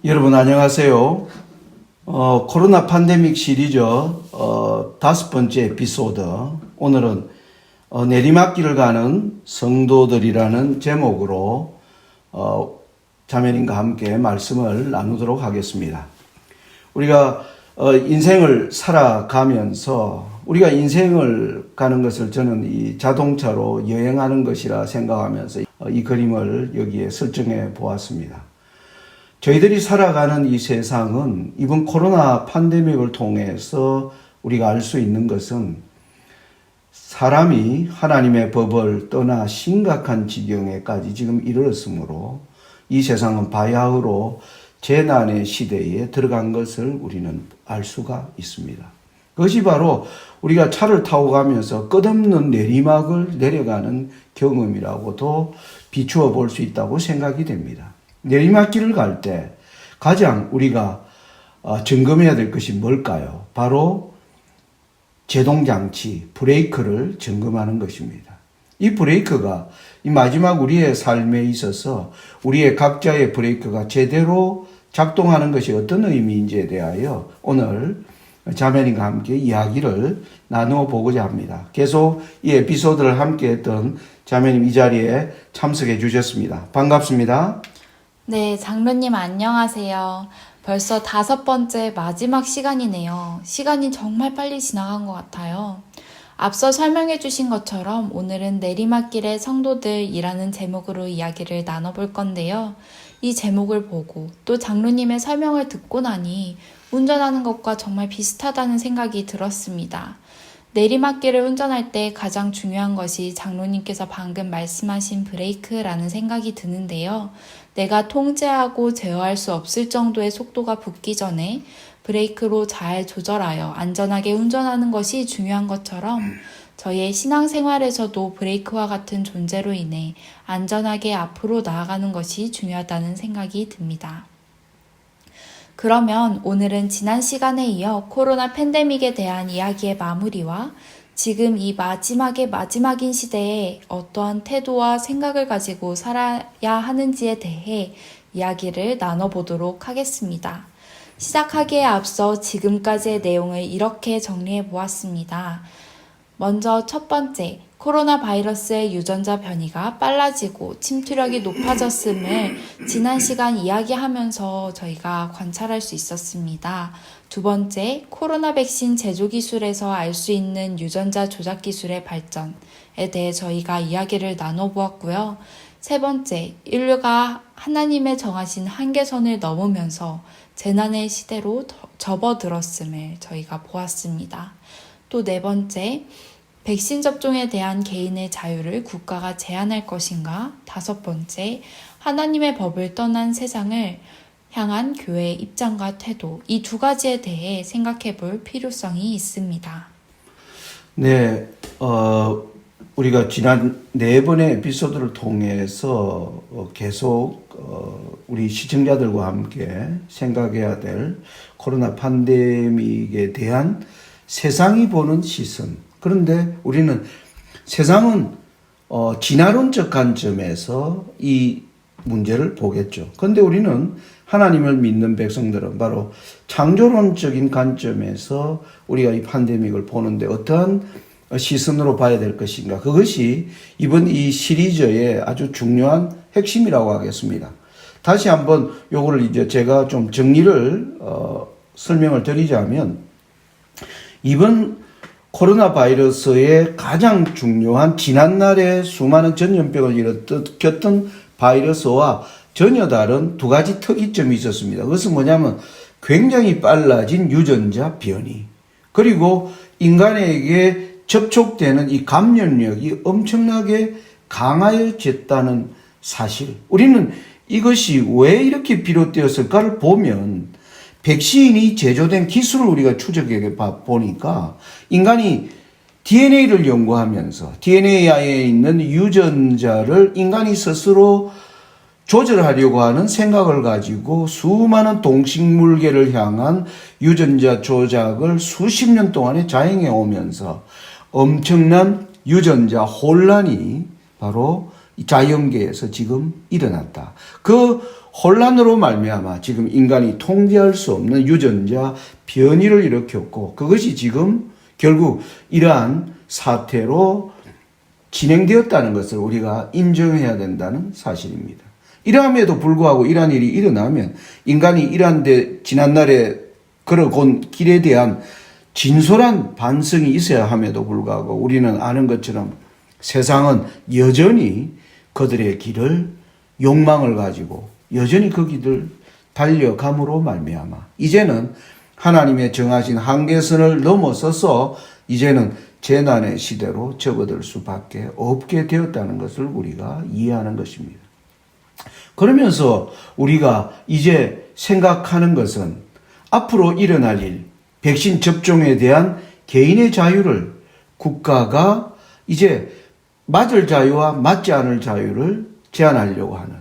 여러분 안녕하세요. 코로나 팬데믹 시리즈 5번째 에피소드. 오늘은 내리막길을 가는 성도들이라는 제목으로 자매님과 함께 말씀을 나누도록 하겠습니다. 우리가 인생을 살아가면서 우리가 인생을 가는 것을 저는 이 자동차로 여행하는 것이라 생각하면서 이 그림을 여기에 설정해 보았습니다. 저희들이 살아가는 이 세상은 이번 코로나 팬데믹을 통해서 우리가 알 수 있는 것은 사람이 하나님의 법을 떠나 심각한 지경에까지 지금 이르렀으므로 이 세상은 바야흐로 재난의 시대에 들어간 것을 우리는 알 수가 있습니다. 그것이 바로 우리가 차를 타고 가면서 끝없는 내리막을 내려가는 경험이라고도 비추어 볼 수 있다고 생각이 됩니다. 내리막길을 갈 때 가장 우리가 점검해야 될 것이 뭘까요? 바로 제동장치, 브레이크를 점검하는 것입니다. 이 브레이크가 이 마지막 우리의 삶에 있어서 우리의 각자의 브레이크가 제대로 작동하는 것이 어떤 의미인지에 대하여 오늘 자매님과 함께 이야기를 나누어 보고자 합니다. 계속 이 에피소드를 함께 했던 자매님 이 자리에 참석해 주셨습니다. 반갑습니다. 네, 장로님 안녕하세요. 벌써 5번째 마지막 시간이네요. 시간이 정말 빨리 지나간 것 같아요. 앞서 설명해 주신 것처럼 오늘은 내리막길의 성도들이라는 제목으로 이야기를 나눠볼 건데요. 이 제목을 보고 또 장로님의 설명을 듣고 나니 운전하는 것과 정말 비슷하다는 생각이 들었습니다. 내리막길을 운전할 때 가장 중요한 것이 장로님께서 방금 말씀하신 브레이크라는 생각이 드는데요. 내가 통제하고 제어할 수 없을 정도의 속도가 붙기 전에 브레이크로 잘 조절하여 안전하게 운전하는 것이 중요한 것처럼 저희의 신앙생활에서도 브레이크와 같은 존재로 인해 안전하게 앞으로 나아가는 것이 중요하다는 생각이 듭니다. 그러면 오늘은 지난 시간에 이어 코로나 팬데믹에 대한 이야기의 마무리와 지금 이 마지막인 시대에 어떠한 태도와 생각을 가지고 살아야 하는지에 대해 이야기를 나눠보도록 하겠습니다. 시작하기에 앞서 지금까지의 내용을 이렇게 정리해 보았습니다. 먼저 첫 번째, 코로나 바이러스의 유전자 변이가 빨라지고 침투력이 높아졌음을 지난 시간 이야기하면서 저희가 관찰할 수 있었습니다. 두 번째, 코로나 백신 제조 기술에서 알 수 있는 유전자 조작 기술의 발전에 대해 저희가 이야기를 나눠보았고요. 세 번째, 인류가 하나님의 정하신 한계선을 넘으면서 재난의 시대로 접어들었음을 저희가 보았습니다. 또 네 번째, 백신 접종에 대한 개인의 자유를 국가가 제한할 것인가? 다섯 번째, 하나님의 법을 떠난 세상을 향한 교회의 입장과 태도, 이 두 가지에 대해 생각해 볼 필요성이 있습니다. 네, 우리가 지난 4번의 에피소드를 통해서 계속 우리 시청자들과 함께 생각해야 될 코로나 팬데믹에 대한 세상이 보는 시선. 그런데 우리는 세상은 진화론적 관점에서 이 문제를 보겠죠. 그런데 우리는 하나님을 믿는 백성들은 바로 창조론적인 관점에서 우리가 이 팬데믹을 보는데 어떠한 시선으로 봐야 될 것인가. 그것이 이번 이 시리즈의 아주 중요한 핵심이라고 하겠습니다. 다시 한번 요거를 이제 제가 좀 정리를 설명을 드리자면 이번 코로나 바이러스의 가장 중요한 지난날에 수많은 전염병을 일으켰던 바이러스와 전혀 다른 두 가지 특이점이 있었습니다. 그것은 뭐냐면 굉장히 빨라진 유전자 변이, 그리고 인간에게 접촉되는 이 감염력이 엄청나게 강화해졌다는 사실. 우리는 이것이 왜 이렇게 비롯되었을까를 보면 백신이 제조된 기술을 우리가 추적해 보니까 인간이 DNA를 연구하면서 DNA에 있는 유전자를 인간이 스스로 조절하려고 하는 생각을 가지고 수많은 동식물계를 향한 유전자 조작을 수십 년 동안에 자행해 오면서 엄청난 유전자 혼란이 바로 자연계에서 지금 일어났다. 그 혼란으로 말미암아 지금 인간이 통제할 수 없는 유전자 변이를 일으켰고 그것이 지금 결국 이러한 사태로 진행되었다는 것을 우리가 인정해야 된다는 사실입니다. 이러함에도 불구하고 이러한 일이 일어나면 인간이 지난날에 걸어온 길에 대한 진솔한 반성이 있어야 함에도 불구하고 우리는 아는 것처럼 세상은 여전히 그들의 길을 욕망을 가지고 여전히 그 길을 달려감으로 말미암아 이제는 하나님의 정하신 한계선을 넘어서서 이제는 재난의 시대로 접어들 수밖에 없게 되었다는 것을 우리가 이해하는 것입니다. 그러면서 우리가 이제 생각하는 것은 앞으로 일어날 일, 백신 접종에 대한 개인의 자유를 국가가 이제 맞을 자유와 맞지 않을 자유를 제한하려고 하는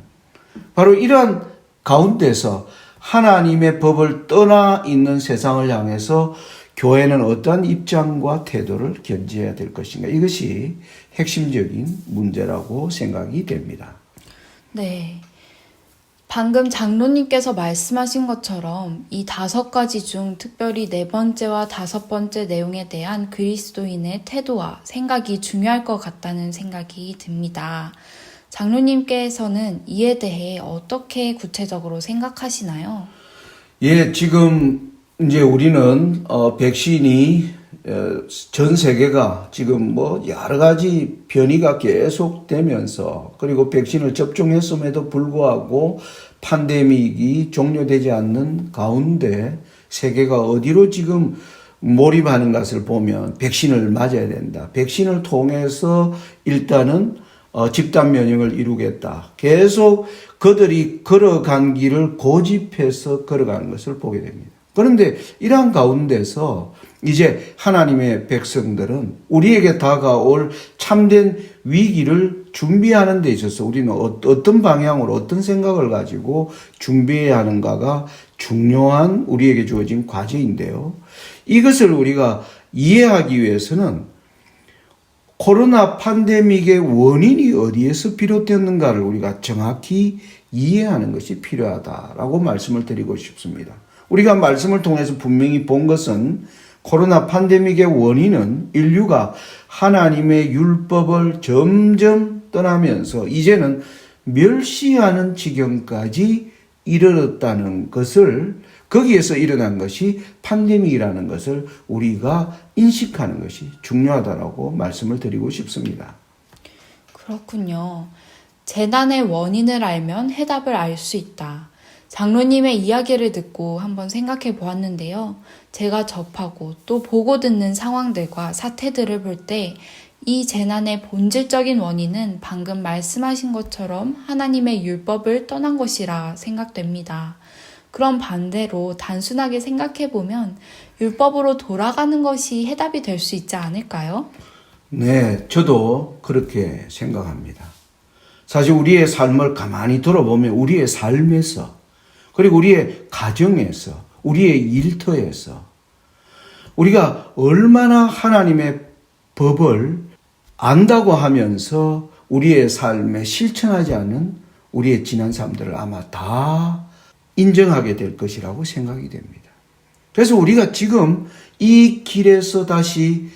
바로 이러한 가운데서 하나님의 법을 떠나 있는 세상을 향해서 교회는 어떠한 입장과 태도를 견지해야 될 것인가. 이것이 핵심적인 문제라고 생각이 됩니다. 네. 방금 장로님께서 말씀하신 것처럼 이 5가지 중 특별히 4번째와 5번째 내용에 대한 그리스도인의 태도와 생각이 중요할 것 같다는 생각이 듭니다. 장로님께서는 이에 대해 어떻게 구체적으로 생각하시나요? 예, 지금 이제 우리는 백신이 전 세계가 지금 뭐 여러 가지 변이가 계속되면서 그리고 백신을 접종했음에도 불구하고 팬데믹이 종료되지 않는 가운데 세계가 어디로 지금 몰입하는 것을 보면 백신을 맞아야 된다. 백신을 통해서 일단은 집단 면역을 이루겠다. 계속 그들이 걸어간 길을 고집해서 걸어가는 것을 보게 됩니다. 그런데 이러한 가운데서 이제 하나님의 백성들은 우리에게 다가올 참된 위기를 준비하는 데 있어서 우리는 어떤 방향으로 어떤 생각을 가지고 준비해야 하는가가 중요한 우리에게 주어진 과제인데요. 이것을 우리가 이해하기 위해서는 코로나 팬데믹의 원인이 어디에서 비롯되었는가를 우리가 정확히 이해하는 것이 필요하다라고 말씀을 드리고 싶습니다. 우리가 말씀을 통해서 분명히 본 것은 코로나 팬데믹의 원인은 인류가 하나님의 율법을 점점 떠나면서 이제는 멸시하는 지경까지 이르렀다는 것을 거기에서 일어난 것이 팬데믹이라는 것을 우리가 인식하는 것이 중요하다고 말씀을 드리고 싶습니다. 그렇군요. 재난의 원인을 알면 해답을 알 수 있다. 장로님의 이야기를 듣고 한번 생각해 보았는데요. 제가 접하고 또 보고 듣는 상황들과 사태들을 볼 때 이 재난의 본질적인 원인은 방금 말씀하신 것처럼 하나님의 율법을 떠난 것이라 생각됩니다. 그럼 반대로 단순하게 생각해 보면 율법으로 돌아가는 것이 해답이 될 수 있지 않을까요? 네, 저도 그렇게 생각합니다. 사실 우리의 삶을 가만히 돌아보면 우리의 삶에서 그리고 우리의 가정에서 우리의 일터에서 우리가 얼마나 하나님의 법을 안다고 하면서 우리의 삶에 실천하지 않은 우리의 지난 삶들을 아마 다 인정하게 될 것이라고 생각이 됩니다. 그래서 우리가 지금 이 길에서 다시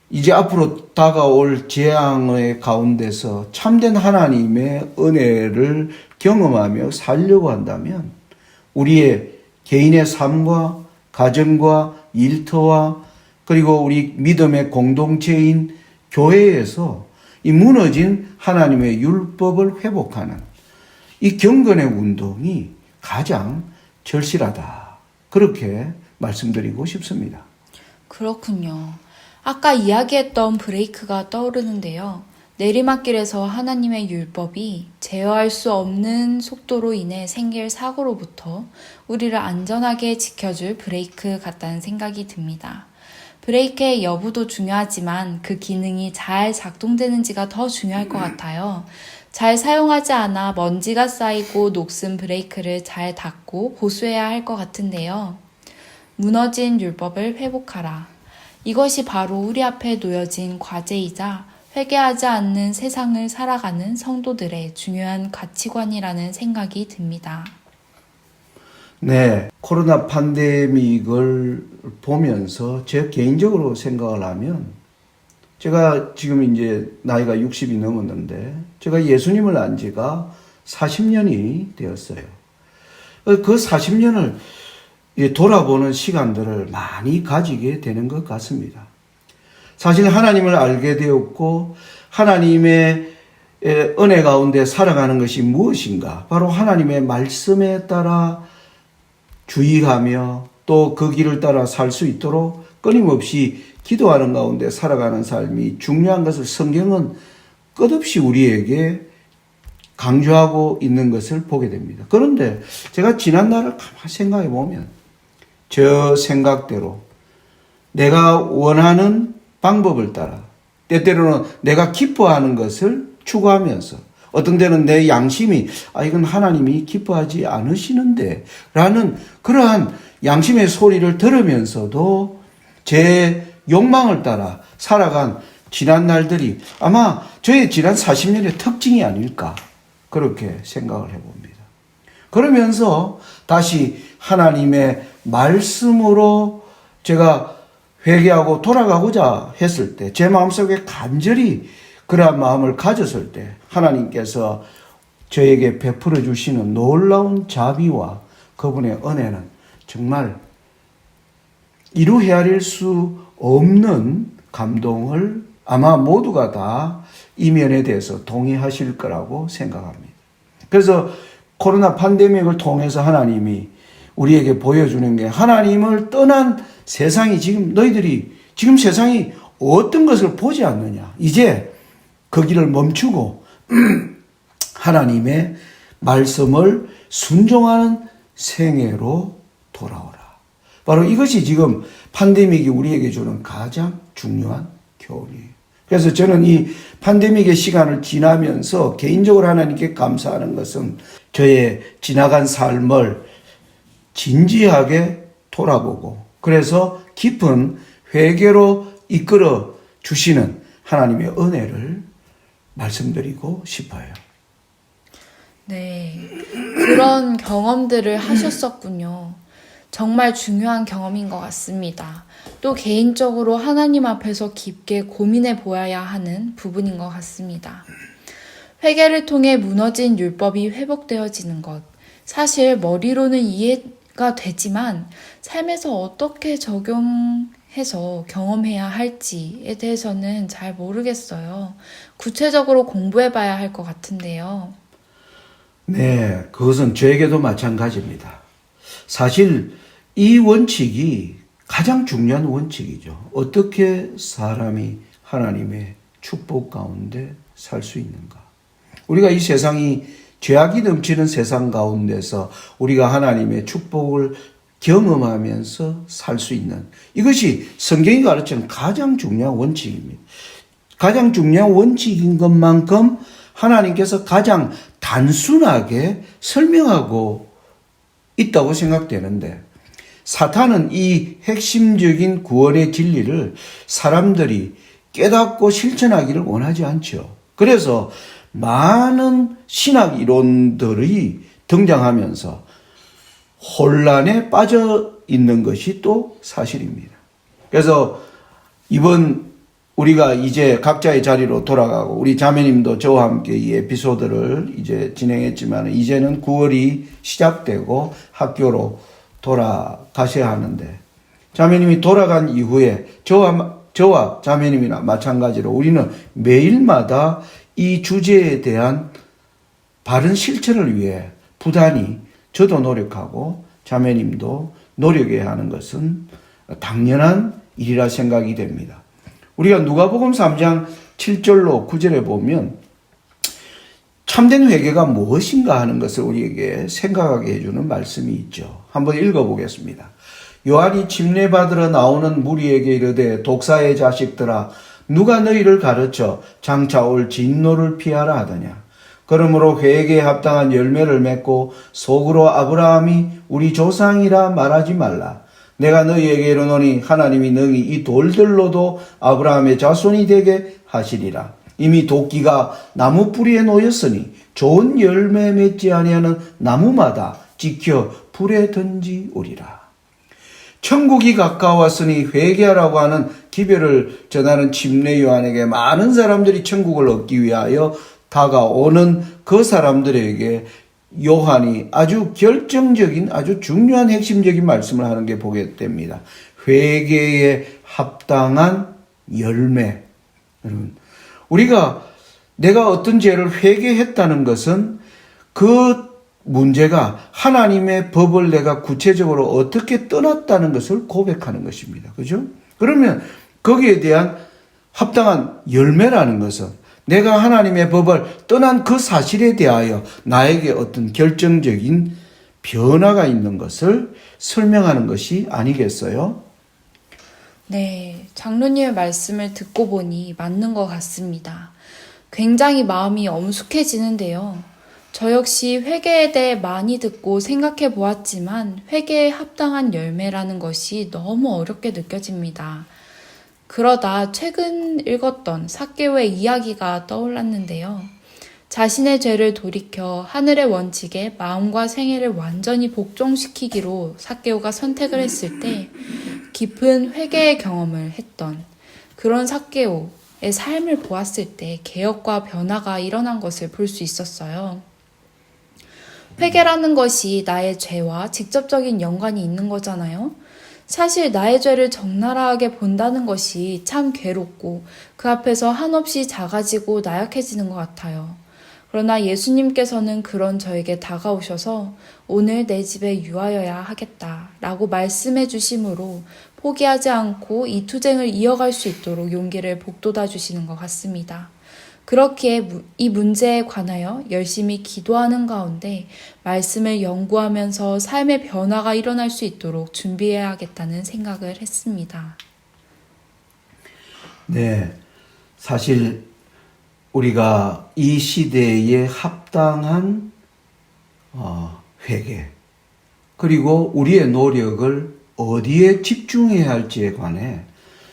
이제 앞으로 다가올 재앙의 가운데서 참된 하나님의 은혜를 경험하며 살려고 한다면 우리의 개인의 삶과 가정과 일터와 그리고 우리 믿음의 공동체인 교회에서 이 무너진 하나님의 율법을 회복하는 이 경건의 운동이 가장 절실하다. 그렇게 말씀드리고 싶습니다. 그렇군요. 아까 이야기했던 브레이크가 떠오르는데요. 내리막길에서 하나님의 율법이 제어할 수 없는 속도로 인해 생길 사고로부터 우리를 안전하게 지켜줄 브레이크 같다는 생각이 듭니다. 브레이크의 여부도 중요하지만 그 기능이 잘 작동되는지가 더 중요할 것 같아요. 잘 사용하지 않아 먼지가 쌓이고 녹슨 브레이크를 잘 닫고 보수해야 할 것 같은데요. 무너진 율법을 회복하라. 이것이 바로 우리 앞에 놓여진 과제이자 회개하지 않는 세상을 살아가는 성도들의 중요한 가치관이라는 생각이 듭니다. 네, 코로나 팬데믹을 보면서 제 개인적으로 생각을 하면 제가 지금 이제 나이가 60이 넘었는데 제가 예수님을 안 지가 40년이 되었어요. 그 40년을 돌아보는 시간들을 많이 가지게 되는 것 같습니다. 사실 하나님을 알게 되었고 하나님의 은혜 가운데 살아가는 것이 무엇인가? 바로 하나님의 말씀에 따라 주의하며 또 그 길을 따라 살 수 있도록 끊임없이 기도하는 가운데 살아가는 삶이 중요한 것을 성경은 끝없이 우리에게 강조하고 있는 것을 보게 됩니다. 그런데 제가 지난 날을 가만히 생각해 보면 저 생각대로 내가 원하는 방법을 따라 때때로는 내가 기뻐하는 것을 추구하면서 어떤 때는 내 양심이 이건 하나님이 기뻐하지 않으시는데 라는 그러한 양심의 소리를 들으면서도 제 욕망을 따라 살아간 지난 날들이 아마 저의 지난 40년의 특징이 아닐까 그렇게 생각을 해봅니다. 그러면서 다시 하나님의 말씀으로 제가 회개하고 돌아가고자 했을 때 제 마음속에 간절히 그러한 마음을 가졌을 때 하나님께서 저에게 베풀어 주시는 놀라운 자비와 그분의 은혜는 정말 이루 헤아릴 수 없는 감동을 아마 모두가 다 이면에 대해서 동의하실 거라고 생각합니다. 그래서 코로나 팬데믹을 통해서 하나님이 우리에게 보여주는 게 하나님을 떠난 세상이 지금 너희들이 지금 세상이 어떤 것을 보지 않느냐. 이제 그 길을 멈추고 하나님의 말씀을 순종하는 생애로 돌아오라. 바로 이것이 지금 팬데믹이 우리에게 주는 가장 중요한 교훈이에요. 그래서 저는 이 팬데믹의 시간을 지나면서 개인적으로 하나님께 감사하는 것은 저의 지나간 삶을 진지하게 돌아보고 그래서 깊은 회개로 이끌어 주시는 하나님의 은혜를 말씀드리고 싶어요. 네, 그런 경험들을 하셨었군요. 정말 중요한 경험인 것 같습니다. 또 개인적으로 하나님 앞에서 깊게 고민해 보아야 하는 부분인 것 같습니다. 회개를 통해 무너진 율법이 회복되어지는 것. 사실 머리로는 이해가 되지만 삶에서 어떻게 적용해서 경험해야 할지에 대해서는 잘 모르겠어요. 구체적으로 공부해 봐야 할 것 같은데요. 네, 그것은 저에게도 마찬가지입니다. 사실 이 원칙이 가장 중요한 원칙이죠. 어떻게 사람이 하나님의 축복 가운데 살 수 있는가. 우리가 이 세상이 죄악이 넘치는 세상 가운데서 우리가 하나님의 축복을 경험하면서 살 수 있는 이것이 성경이 가르치는 가장 중요한 원칙입니다. 가장 중요한 원칙인 것만큼 하나님께서 가장 단순하게 설명하고 있다고 생각되는데 사탄은 이 핵심적인 구원의 진리를 사람들이 깨닫고 실천하기를 원하지 않죠. 그래서 많은 신학 이론들이 등장하면서 혼란에 빠져 있는 것이 또 사실입니다. 그래서 이번 우리가 이제 각자의 자리로 돌아가고 우리 자매님도 저와 함께 이 에피소드를 이제 진행했지만 이제는 9월이 시작되고 학교로 돌아가셔야 하는데 자매님이 돌아간 이후에 저와 자매님이나 마찬가지로 우리는 매일마다 이 주제에 대한 바른 실천을 위해 부단히 저도 노력하고 자매님도 노력해야 하는 것은 당연한 일이라 생각이 됩니다. 우리가 누가복음 3장 7절로 9절에 보면 참된 회개가 무엇인가 하는 것을 우리에게 생각하게 해주는 말씀이 있죠. 한번 읽어보겠습니다. 요한이 침례받으러 나오는 무리에게 이르되 독사의 자식들아 누가 너희를 가르쳐 장차 올 진노를 피하라 하더냐. 그러므로 회개에 합당한 열매를 맺고 속으로 아브라함이 우리 조상이라 말하지 말라. 내가 너희에게 이르노니 하나님이 능히 이 돌들로도 아브라함의 자손이 되게 하시리라. 이미 도끼가 나무 뿌리에 놓였으니 좋은 열매 맺지 아니하는 나무마다 지켜 불에 던지오리라. 천국이 가까웠으니 회개하라고 하는 기별을 전하는 침례 요한에게 많은 사람들이 천국을 얻기 위하여 다가오는 그 사람들에게 요한이 아주 결정적인, 아주 중요한 핵심적인 말씀을 하는 게 보게 됩니다. 회개에 합당한 열매. 여러분, 우리가 내가 어떤 죄를 회개했다는 것은 그 문제가 하나님의 법을 내가 구체적으로 어떻게 떠났다는 것을 고백하는 것입니다. 그죠? 그러면 거기에 대한 합당한 열매라는 것은 내가 하나님의 법을 떠난 그 사실에 대하여 나에게 어떤 결정적인 변화가 있는 것을 설명하는 것이 아니겠어요? 네, 장로님의 말씀을 듣고 보니 맞는 것 같습니다. 굉장히 마음이 엄숙해지는데요. 저 역시 회개에 대해 많이 듣고 생각해 보았지만 회개에 합당한 열매라는 것이 너무 어렵게 느껴집니다. 그러다 최근 읽었던 삭개오의 이야기가 떠올랐는데요. 자신의 죄를 돌이켜 하늘의 원칙에 마음과 생애를 완전히 복종시키기로 삭개오가 선택을 했을 때 깊은 회개의 경험을 했던 그런 삭개오의 삶을 보았을 때 개혁과 변화가 일어난 것을 볼 수 있었어요. 회개라는 것이 나의 죄와 직접적인 연관이 있는 거잖아요. 사실 나의 죄를 적나라하게 본다는 것이 참 괴롭고 그 앞에서 한없이 작아지고 나약해지는 것 같아요. 그러나 예수님께서는 그런 저에게 다가오셔서 오늘 내 집에 유하여야 하겠다 라고 말씀해 주심으로 포기하지 않고 이 투쟁을 이어갈 수 있도록 용기를 북돋아 주시는 것 같습니다. 그렇기에 이 문제에 관하여 열심히 기도하는 가운데 말씀을 연구하면서 삶의 변화가 일어날 수 있도록 준비해야겠다는 생각을 했습니다. 네, 사실 우리가 이 시대에 합당한 회개, 그리고 우리의 노력을 어디에 집중해야 할지에 관해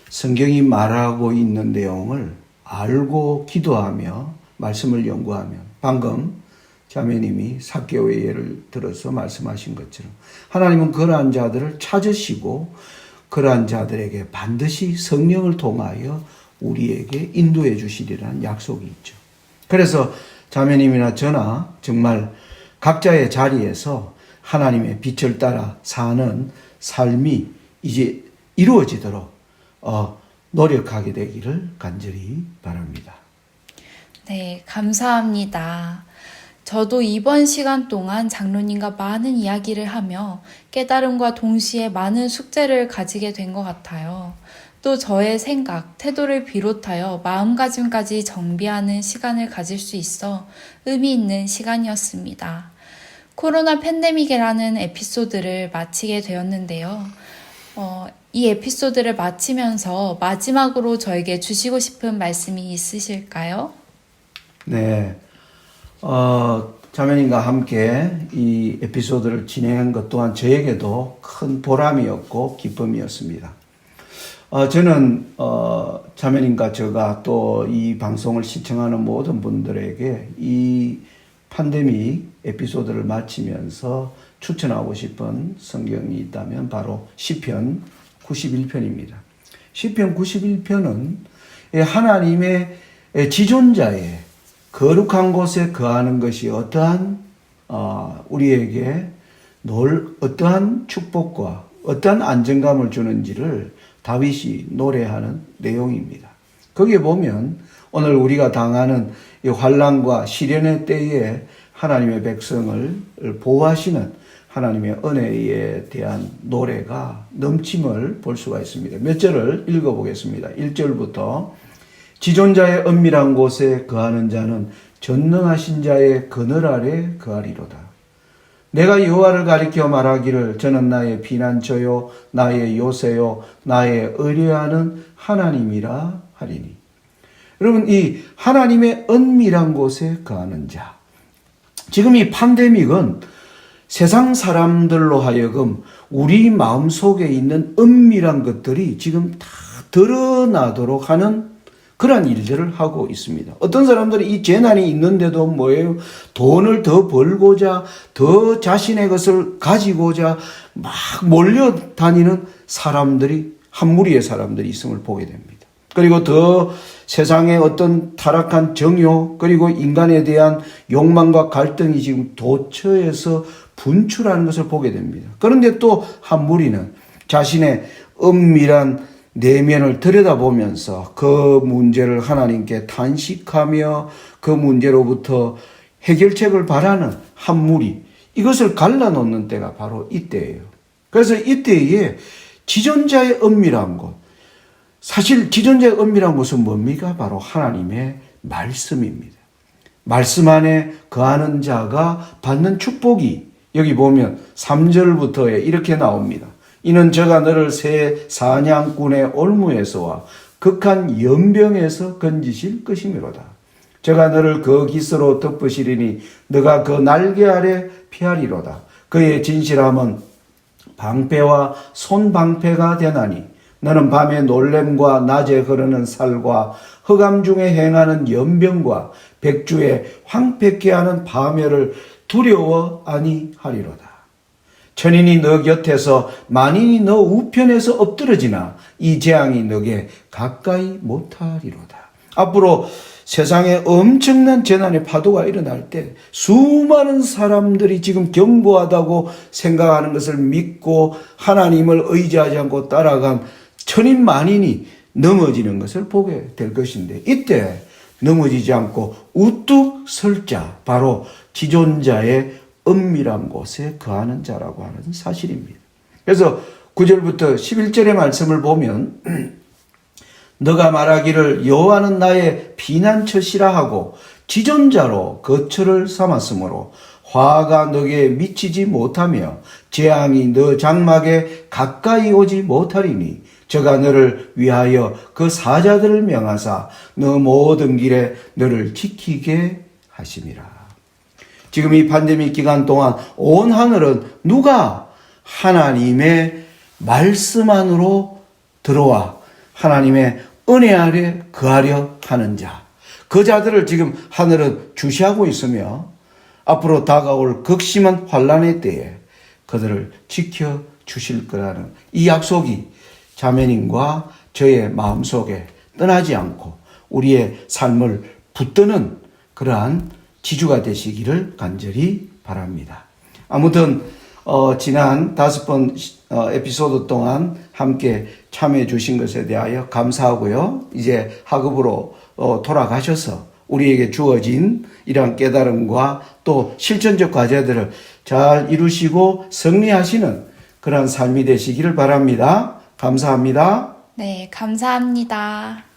성경이 말하고 있는 내용을 알고 기도하며 말씀을 연구하면, 방금 자매님이 삭개오의 예를 들어서 말씀하신 것처럼 하나님은 그러한 자들을 찾으시고 그러한 자들에게 반드시 성령을 통하여 우리에게 인도해 주시리라는 약속이 있죠. 그래서 자매님이나 저나 정말 각자의 자리에서 하나님의 빛을 따라 사는 삶이 이제 이루어지도록 노력하게 되기를 간절히 바랍니다. 네, 감사합니다. 저도 이번 시간 동안 장로님과 많은 이야기를 하며 깨달음과 동시에 많은 숙제를 가지게 된 것 같아요. 또 저의 생각, 태도를 비롯하여 마음가짐까지 정비하는 시간을 가질 수 있어 의미 있는 시간이었습니다. 코로나 팬데믹이라는 에피소드를 마치게 되었는데요. 이 에피소드를 마치면서 마지막으로 저에게 주시고 싶은 말씀이 있으실까요? 네. 자매님과 함께 이 에피소드를 진행한 것 또한 저에게도 큰 보람이었고 기쁨이었습니다. 저는 자매님과 제가 또 이 방송을 시청하는 모든 분들에게 이 팬데믹 에피소드를 마치면서 추천하고 싶은 성경이 있다면 바로 시편 91편입니다. 시편 91편은 하나님의 지존자의 거룩한 곳에 거하는 것이 어떠한 우리에게 어떠한 축복과 어떠한 안정감을 주는지를 다윗이 노래하는 내용입니다. 거기에 보면 오늘 우리가 당하는 이 환난과 시련의 때에 하나님의 백성을 보호하시는 하나님의 은혜에 대한 노래가 넘침을 볼 수가 있습니다. 몇 절을 읽어보겠습니다. 1절부터 지존자의 은밀한 곳에 거하는 자는 전능하신 자의 그늘 아래 거하리로다. 내가 여호와를 가리켜 말하기를 저는 나의 피난처요 나의 요새요 나의 의뢰하는 하나님이라 하리니. 여러분, 이 하나님의 은밀한 곳에 거하는 자, 지금 이 팬데믹은 세상 사람들로 하여금 우리 마음속에 있는 은밀한 것들이 지금 다 드러나도록 하는 그러한 일들을 하고 있습니다. 어떤 사람들이 이 재난이 있는데도 뭐예요? 돈을 더 벌고자, 더 자신의 것을 가지고자 막 몰려다니는 사람들이, 한 무리의 사람들이 있음을 보게 됩니다. 그리고 더 세상의 어떤 타락한 정욕, 그리고 인간에 대한 욕망과 갈등이 지금 도처에서 분출하는 것을 보게 됩니다. 그런데 또 한 무리는 자신의 은밀한 내면을 들여다보면서 그 문제를 하나님께 탄식하며 그 문제로부터 해결책을 바라는 한 무리, 이것을 갈라놓는 때가 바로 이때예요. 그래서 이때에 지존자의 은밀한 곳, 사실 지존자의 은밀한 곳은 뭡니까? 바로 하나님의 말씀입니다. 말씀 안에 거하는 자가 받는 축복이, 여기 보면 3절부터에 이렇게 나옵니다. 이는 저가 너를 새 사냥꾼의 올무에서와 극한 연병에서 건지실 것이미로다. 저가 너를 그 기스로 덮으시리니 너가 그 날개 아래 피하리로다. 그의 진실함은 방패와 손방패가 되나니 너는 밤에 놀램과 낮에 흐르는 살과 흑암 중에 행하는 연병과 백주에 황폐케 하는 파멸을 두려워 아니하리로다. 천인이 너 곁에서 만인이 너 우편에서 엎드러지나 이 재앙이 너게 가까이 못하리로다. 앞으로 세상에 엄청난 재난의 파도가 일어날 때 수많은 사람들이 지금 견고하다고 생각하는 것을 믿고 하나님을 의지하지 않고 따라간 천인 만인이 넘어지는 것을 보게 될 것인데, 이때 넘어지지 않고 우뚝 설 자, 바로 지존자의 은밀한 곳에 거하는 자라고 하는 사실입니다. 그래서 9절부터 11절의 말씀을 보면 너가 말하기를 여호와는 나의 피난처시라 하고 지존자로 거처를 삼았으므로 화가 너에게 미치지 못하며 재앙이 너 장막에 가까이 오지 못하리니 저가 너를 위하여 그 사자들을 명하사 너 모든 길에 너를 지키게 하심이라. 지금 이 팬데믹 기간 동안 온 하늘은 누가 하나님의 말씀 안으로 들어와 하나님의 은혜 아래 거하려 하는 자, 그 자들을 지금 하늘은 주시하고 있으며 앞으로 다가올 극심한 환난의 때에 그들을 지켜 주실 거라는 이 약속이 자매님과 저의 마음속에 떠나지 않고 우리의 삶을 붙드는 그러한 지주가 되시기를 간절히 바랍니다. 아무튼 지난 5번 에피소드 동안 함께 참여해 주신 것에 대하여 감사하고요. 이제 학업으로 돌아가셔서 우리에게 주어진 이러한 깨달음과 또 실천적 과제들을 잘 이루시고 승리하시는 그런 삶이 되시기를 바랍니다. 감사합니다. 네, 감사합니다.